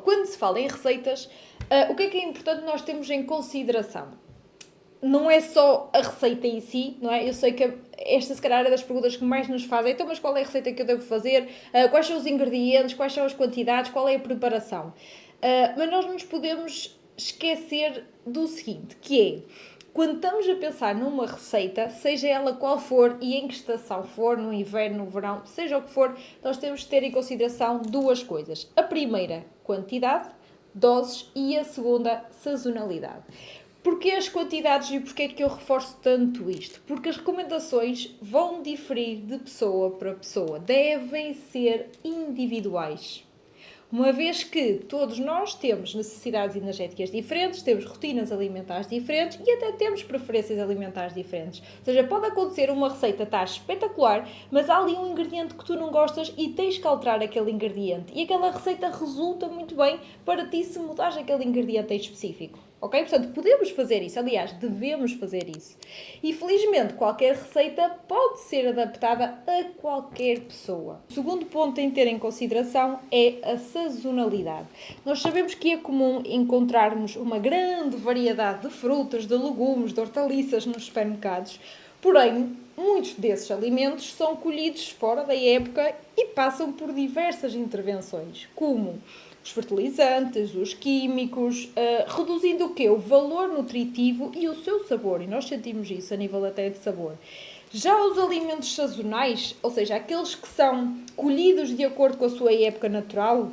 quando se fala em receitas, o que é importante nós termos em consideração? Não é só a receita em si, não é? Eu sei que esta, se calhar, é das perguntas que mais nos fazem. Então, mas qual é a receita que eu devo fazer? Quais são os ingredientes? Quais são as quantidades? Qual é a preparação? Mas nós não nos podemos esquecer do seguinte, que é, quando estamos a pensar numa receita, seja ela qual for e em que estação for, no inverno, no verão, seja o que for, nós temos de ter em consideração duas coisas. A primeira, quantidade, doses, e a segunda, sazonalidade. Porquê as quantidades e porquê é que eu reforço tanto isto? Porque as recomendações vão diferir de pessoa para pessoa, devem ser individuais. Uma vez que todos nós temos necessidades energéticas diferentes, temos rotinas alimentares diferentes e até temos preferências alimentares diferentes. Ou seja, pode acontecer uma receita estar espetacular, mas há ali um ingrediente que tu não gostas e tens que alterar aquele ingrediente. E aquela receita resulta muito bem para ti se mudares aquele ingrediente em específico. Ok? Portanto, podemos fazer isso. Aliás, devemos fazer isso. E, felizmente, qualquer receita pode ser adaptada a qualquer pessoa. O segundo ponto em ter em consideração é a sazonalidade. Nós sabemos que é comum encontrarmos uma grande variedade de frutas, de legumes, de hortaliças nos supermercados. Porém, muitos desses alimentos são colhidos fora da época e passam por diversas intervenções, como os fertilizantes, os químicos, reduzindo o quê? O valor nutritivo e o seu sabor. E nós sentimos isso a nível até de sabor. Já os alimentos sazonais, ou seja, aqueles que são colhidos de acordo com a sua época natural,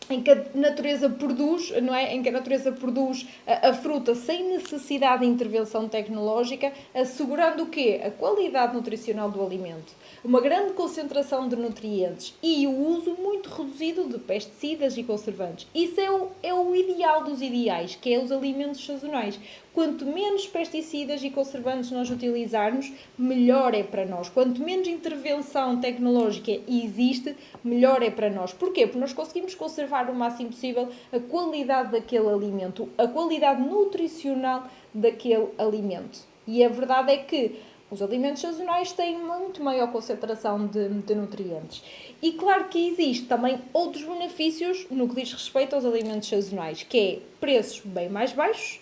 em que a natureza produz, não é? Em que a natureza produz a fruta sem necessidade de intervenção tecnológica, assegurando o quê? A qualidade nutricional do alimento, uma grande concentração de nutrientes e o uso muito reduzido de pesticidas e conservantes. Isso é o ideal dos ideais, que é os alimentos sazonais. Quanto menos pesticidas e conservantes nós utilizarmos, melhor é para nós. Quanto menos intervenção tecnológica existe, melhor é para nós. Porquê? Porque nós conseguimos conservar o máximo possível a qualidade daquele alimento, a qualidade nutricional daquele alimento. E a verdade é que os alimentos sazonais têm muito maior concentração de nutrientes. E claro que existe também outros benefícios no que diz respeito aos alimentos sazonais, que é preços bem mais baixos.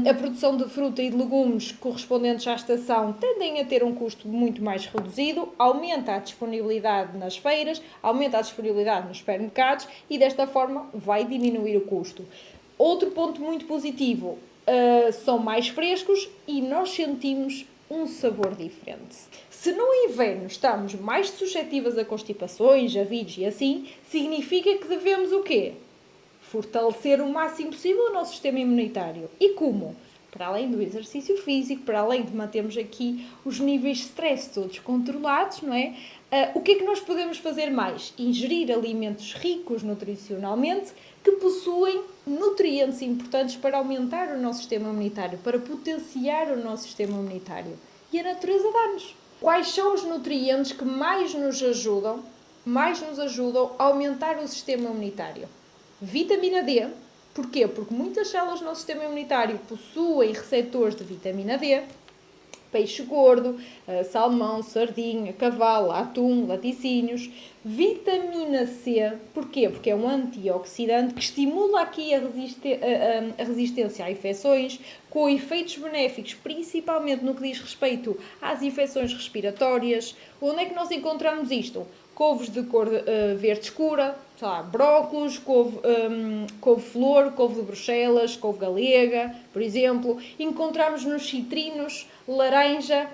A produção de fruta e de legumes correspondentes à estação tendem a ter um custo muito mais reduzido, aumenta a disponibilidade nas feiras, aumenta a disponibilidade nos supermercados e desta forma vai diminuir o custo. Outro ponto muito positivo, são mais frescos e nós sentimos um sabor diferente. Se no inverno estamos mais suscetíveis a constipações, a vírus e assim, significa que devemos o quê? Fortalecer o máximo possível o nosso sistema imunitário. E como? Para além do exercício físico, para além de mantermos aqui os níveis de stress todos controlados, não é? O que é que nós podemos fazer mais? Ingerir alimentos ricos nutricionalmente que possuem nutrientes importantes para aumentar o nosso sistema imunitário, para potenciar o nosso sistema imunitário. E a natureza dá-nos. Quais são os nutrientes que mais nos ajudam a aumentar o sistema imunitário? Vitamina D. Porquê? Porque muitas células do nosso sistema imunitário possuem receptores de vitamina D. Peixe gordo, salmão, sardinha, cavalo, atum, laticínios. Vitamina C. Porquê? Porque é um antioxidante que estimula aqui a resistência a infecções, com efeitos benéficos, principalmente no que diz respeito às infecções respiratórias. Onde é que nós encontramos isto? Couves de cor verde escura, brócolos, couve-flor, couve de Bruxelas, couve galega, por exemplo. Encontramos nos citrinos, laranja,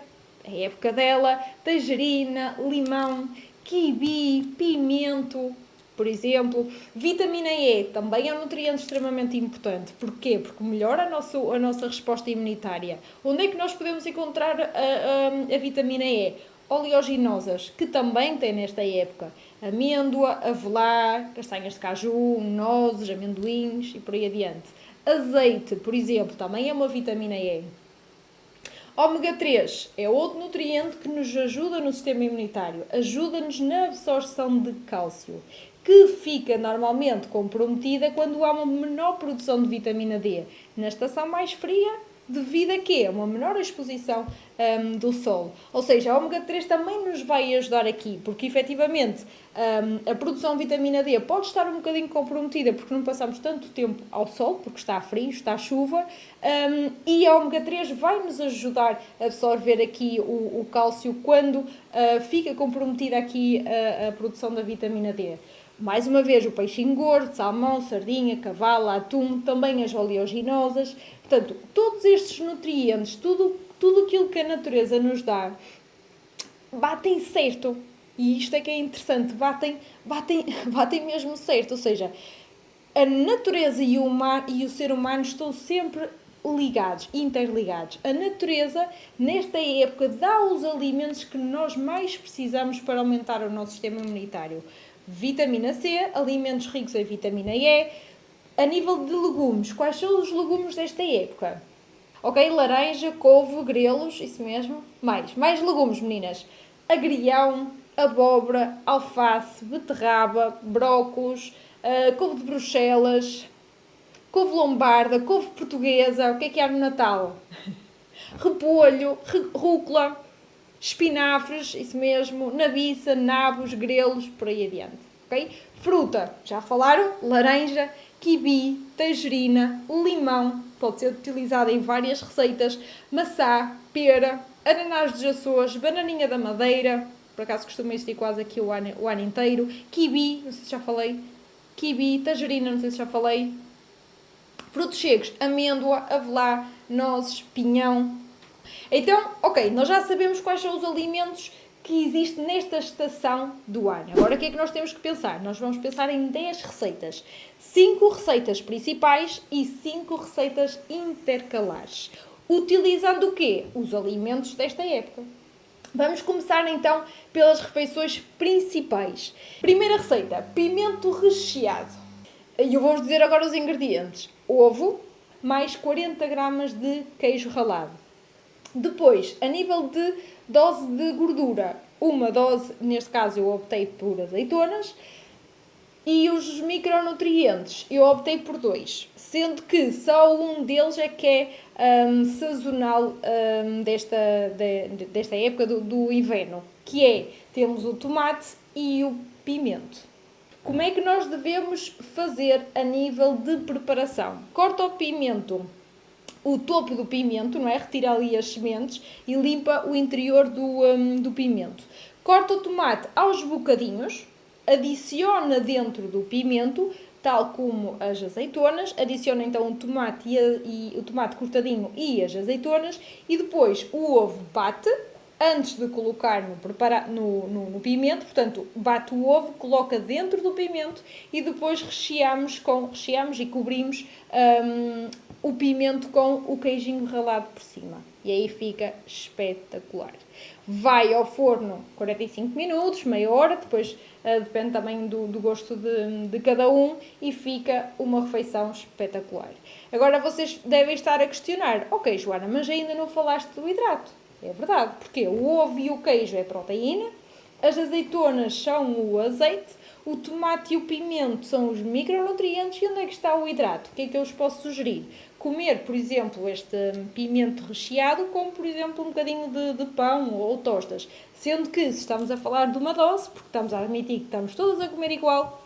é a época dela, tangerina, limão, quiwi, pimento, por exemplo. Vitamina E também é um nutriente extremamente importante. Porquê? Porque melhora a nossa resposta imunitária. Onde é que nós podemos encontrar a vitamina E? Oleaginosas, que também tem nesta época amêndoa, avelã, castanhas de caju, nozes, amendoins e por aí adiante. Azeite, por exemplo, também é uma vitamina E. Ômega 3 é outro nutriente que nos ajuda no sistema imunitário, ajuda-nos na absorção de cálcio, que fica normalmente comprometida quando há uma menor produção de vitamina D. Na estação mais fria, devido a quê? Uma menor exposição do sol. Ou seja, a ômega 3 também nos vai ajudar aqui, porque efetivamente a produção de vitamina D pode estar um bocadinho comprometida porque não passamos tanto tempo ao sol, porque está frio, está chuva, e a ômega 3 vai nos ajudar a absorver aqui o cálcio quando fica comprometida aqui a produção da vitamina D. Mais uma vez, o peixinho gordo, salmão, sardinha, cavalo, atum, também as oleaginosas. Portanto, todos estes nutrientes, tudo aquilo que a natureza nos dá, batem certo. E isto é que é interessante, batem mesmo certo. Ou seja, a natureza e o ser humano estão sempre ligados, interligados. A natureza, nesta época, dá os alimentos que nós mais precisamos para aumentar o nosso sistema imunitário. Vitamina C, alimentos ricos em vitamina E. A nível de legumes, quais são os legumes desta época? Ok, laranja, couve, grelos, isso mesmo. Mais legumes, meninas. Agrião, abóbora, alface, beterraba, brócolos, couve de Bruxelas, couve lombarda, couve portuguesa. O que há no Natal? Repolho, rúcula, espinafres, isso mesmo, nabiça, nabos, grelos, por aí adiante. Ok? Fruta, já falaram? Laranja, kiwi, tangerina, limão, pode ser utilizado em várias receitas, maçã, pera, ananás dos Açores, bananinha da Madeira, por acaso costuma existir quase aqui o ano inteiro, kiwi, não sei se já falei, kiwi, tangerina, não sei se já falei, frutos secos, amêndoa, avelã, nozes, pinhão. Então, ok, nós já sabemos quais são os alimentos que existem nesta estação do ano. Agora, o que é que nós temos que pensar? Nós vamos pensar em 10 receitas. 5 receitas principais e 5 receitas intercalares. Utilizando o quê? Os alimentos desta época. Vamos começar então pelas refeições principais. Primeira receita, pimento recheado. E eu vou-vos dizer agora os ingredientes. Ovo, mais 40 gramas de queijo ralado. Depois, a nível de dose de gordura, uma dose, neste caso eu optei por azeitonas, e os micronutrientes eu optei por 2, sendo que só um deles é que é sazonal desta época do inverno, que é, temos o tomate e o pimento. Como é que nós devemos fazer a nível de preparação? Corta o pimento, o topo do pimento, não é? Retira ali as sementes e limpa o interior do pimento. Corta o tomate aos bocadinhos, adiciona dentro do pimento, tal como as azeitonas, adiciona então o tomate o tomate cortadinho e as azeitonas e depois o ovo bate antes de colocar no pimento, portanto, bate o ovo, coloca dentro do pimento e depois recheamos e cobrimos o pimento com o queijinho ralado por cima. E aí fica espetacular. Vai ao forno 45 minutos, meia hora, depois depende também do gosto de cada um e fica uma refeição espetacular. Agora vocês devem estar a questionar, ok Joana, mas ainda não falaste do hidrato. É verdade, porque o ovo e o queijo é proteína, as azeitonas são o azeite, o tomate e o pimento são os micronutrientes e onde é que está o hidrato? O que é que eu vos posso sugerir? Comer, por exemplo, este pimento recheado com, por exemplo, um bocadinho de pão ou tostas. Sendo que, se estamos a falar de uma dose, porque estamos a admitir que estamos todos a comer igual,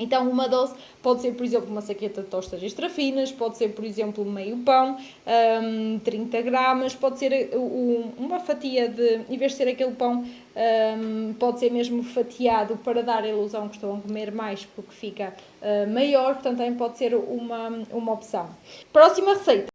então uma dose pode ser, por exemplo, uma saqueta de tostas extra finas, pode ser, por exemplo, meio pão, 30 gramas, pode ser uma fatia em vez de ser aquele pão, pode ser mesmo fatiado para dar a ilusão que estão a comer mais porque fica maior, portanto também pode ser uma opção. Próxima receita.